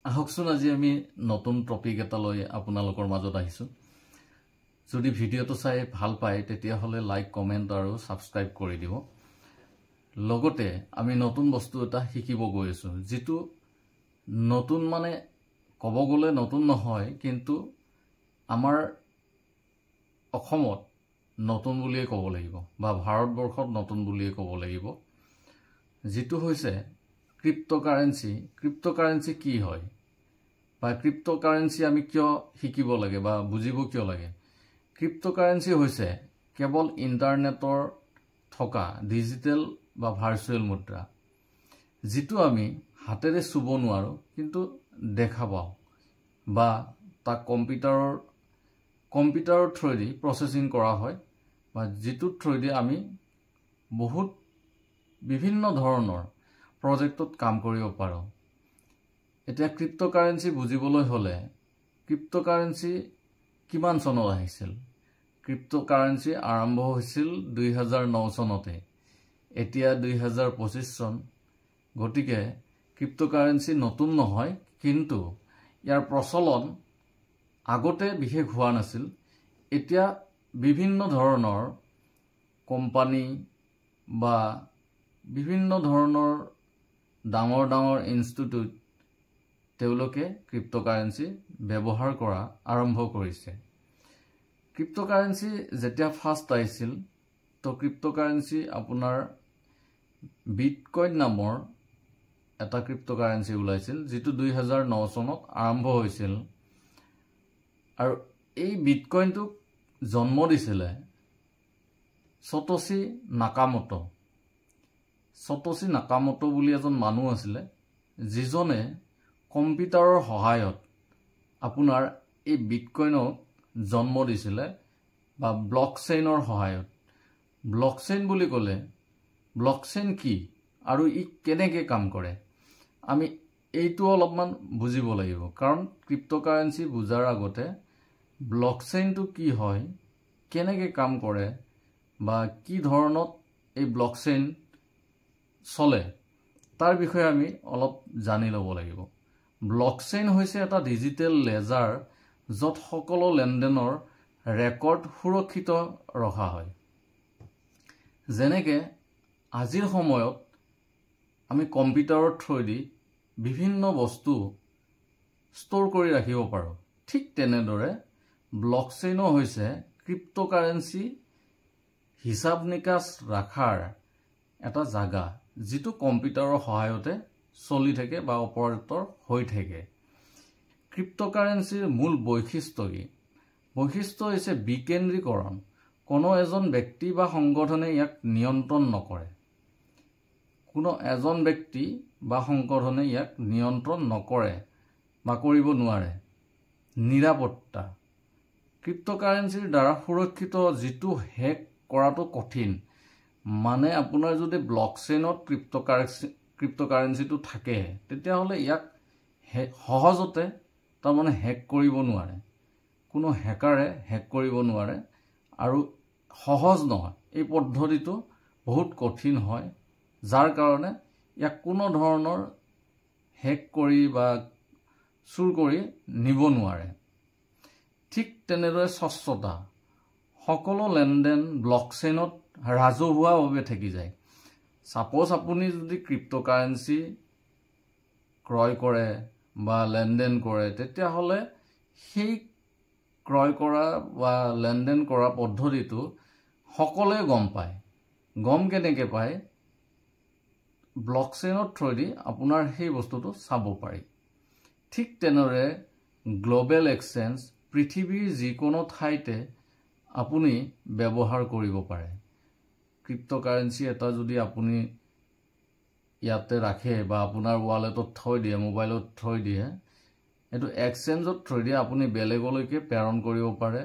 আহকচোন আজি আমি নতুন টপিক এটা লৈ আপোনালোকৰ মাজত আহিছো যদি ভিডিওটো চাই ভাল পায় তেতিয়া হলে লাইক কমেন্ট আৰু সাবস্ক্ৰাইব কৰি দিব লগতে আমি নতুন বস্তু এটা শিকিব গৈ আছো যেটো নতুন মানে কব গলে নতুন নহয় কিন্তু আমাৰ অসমত নতুন বুলিয়ে কব লাগিব বা ভাৰতবৰ্ষত নতুন বুলিয়ে কব লাগিব যেটো হৈছে ক্ৰিপ্টোকাৰেন্সি কি হয় বা ক্ৰিপ্টোকাৰেন্সি আমি কিয় শিকিব লাগে বা বুজিব কিয় লাগে ক্ৰিপ্টোকাৰেন্সি হৈছে কেৱল ইন্টাৰনেটৰ থকা ডিজিটেল বা ভাৰ্চুৱেল মুদ্ৰা যেটো আমি হাতেৰে চুব নোৱাৰো কিন্তু দেখা পাও বা তা কম্পিউটাৰৰ থ্ৰুদি প্ৰসেসিং কৰা হয় বা যেটো থ্ৰুদি আমি বহুত বিভিন্ন ধৰণৰ প্ৰজেক্টত কাম কৰিব পাৰো এতিয়া ক্ৰিপ্টোকাৰেন্সি বুজিবলৈ হলে ক্ৰিপ্টোকাৰেন্সি কিমান চনত আহিছিল ক্ৰিপ্টোকাৰেন্সি আৰম্ভ হৈছিল 2009 চনতে এতিয়া 2025 চন গটিকে ক্ৰিপ্টোকাৰেন্সি নতুন নহয় কিন্তু ইয়াৰ প্ৰচলন আগতে বিশেষ হোৱা নাছিল এতিয়া বিভিন্ন ধৰণৰ কোম্পানী বা বিভিন্ন ধৰণৰ ডাঙৰ ইনষ্টিটিউট তেওঁলোকে ক্ৰিপ্টোকাৰেন্সি ব্যৱহাৰ কৰা আৰম্ভ কৰিছে ক্ৰিপ্টোকাৰেন্সি যেতিয়া ফাৰ্স্ট আহিছিল তো ক্ৰিপ্টোকাৰেন্সি আপোনাৰ বিটকয়েন নামৰ এটা ক্ৰিপ্টোকাৰেন্সি ওলাইছিল যেটো 2009 চনত আৰম্ভ হৈছিল আৰু এই বিটকয়েনটো জন্ম দিছিলে সতোশি নাকামোটো বুলি এজন মানুহ আছিল যিজনে কম্পিউটাৰৰ সহায়ত আপোনাৰ এই বিটকয়েনক জন্ম দিছিলে বা ব্লকচেইনৰ সহায়ত ব্লকচেইন বুলি ক'লে ব্লকচেইন কি আৰু ই কেনেকৈ কাম কৰে আমি এইটো অলপমান বুজিব লাগিব কাৰণ ক্ৰিপ্টোকাৰেন্সি বুজাৰ আগতে ব্লকচেইনটো কি হয় কেনেকৈ কাম কৰে বা কি ধৰণত এই ব্লকচেইন চলে তাৰ বিষয়ে আমি অলপ জানি ল'ব লাগিব ব্লকচেইন হৈছে এটা ডিজিটেল লেজাৰ যত সকলো লেনদেনৰ ৰেকৰ্ড সুৰক্ষিত ৰখা হয় যেনেকৈ আজিৰ সময়ত আমি কম্পিউটাৰৰ থ্ৰুদি বিভিন্ন বস্তু ষ্টৰ কৰি ৰাখিব পাৰো ঠিক তেনেদৰে ব্লকচেইনো হৈছে ক্ৰিপ্টোকাৰেন্সি হিসাব নিকাচ ৰাখাৰ এটা জাগা যেটো কম্পিউটাৰৰ সহায়তে চলি থাকে বা অপাৰেটৰ হৈ থাকে ক্ৰিপ্টোকাৰেন্সিৰ মূল বৈশিষ্ট্য কি বৈশিষ্ট্য হৈছে বিকেন্দ্ৰীকৰণ কোনো এজন ব্যক্তি বা সংগঠনে ইয়াক নিয়ন্ত্ৰণ নকৰে কোনো এজন ব্যক্তি বা সংগঠনে ইয়াক নিয়ন্ত্ৰণ নকৰে বা কৰিব নোৱাৰে নিৰাপত্তা ক্ৰিপ্টোকাৰেন্সিৰ দ্বাৰা সুৰক্ষিত যেটো হেক কৰাটো কঠিন মানে আপোনাৰ যদি ব্লকচেইনত ক্ৰিপ্টোকাৰেন্সিটো থাকে তেতিয়া হলে ইয়াক সহজতে তাৰ মানে হেক কৰিব নোৱাৰে কোনো হেকাৰে হেক কৰিব নোৱাৰে আৰু সহজ নহয় এই পদ্ধতিটো বহুত কঠিন হয় যাৰ কাৰণে ইয়াক কোনো ধৰণৰ হেক কৰি বা চুৰ কৰি নিব নোৱাৰে ঠিক তেনেদৰে স্বচ্ছতা সকলো লেনদেন ব্লকচেইনত ৰাজহুৱাভাৱে থাকি যায় সাপোজ আপুনি যদি ক্ৰিপ্টোকাৰেন্সি ক্ৰয় কৰে বা লেনদেন কৰে তেতিয়া হলে সেই ক্ৰয় কৰা বা লেনদেন কৰা পদ্ধতিটো সকলোৱে গম কেনেকৈ পায় ব্লকচেইনৰ থ্ৰুদি আপোনাৰ সেই বস্তুটো চাব পাৰি ঠিক তেনেদৰে গ্লোবেল এক্সচেঞ্জ পৃথিৱীৰ যিকোনো ঠাইতে আপুনি ব্যৱহাৰ কৰিব পাৰে ক্ৰিপ্টোকাৰেন্সি এটা যদি আপুনি ইয়াতে ৰাখে বা আপোনাৰ ওয়ালেটত থৈ দিয়ে মোবাইলত থৈ দিয়ে এটো এক্সচেঞ্জত থৈ দিয়ে আপুনি বেলেগলৈকে প্ৰেৰণ কৰিব পাৰে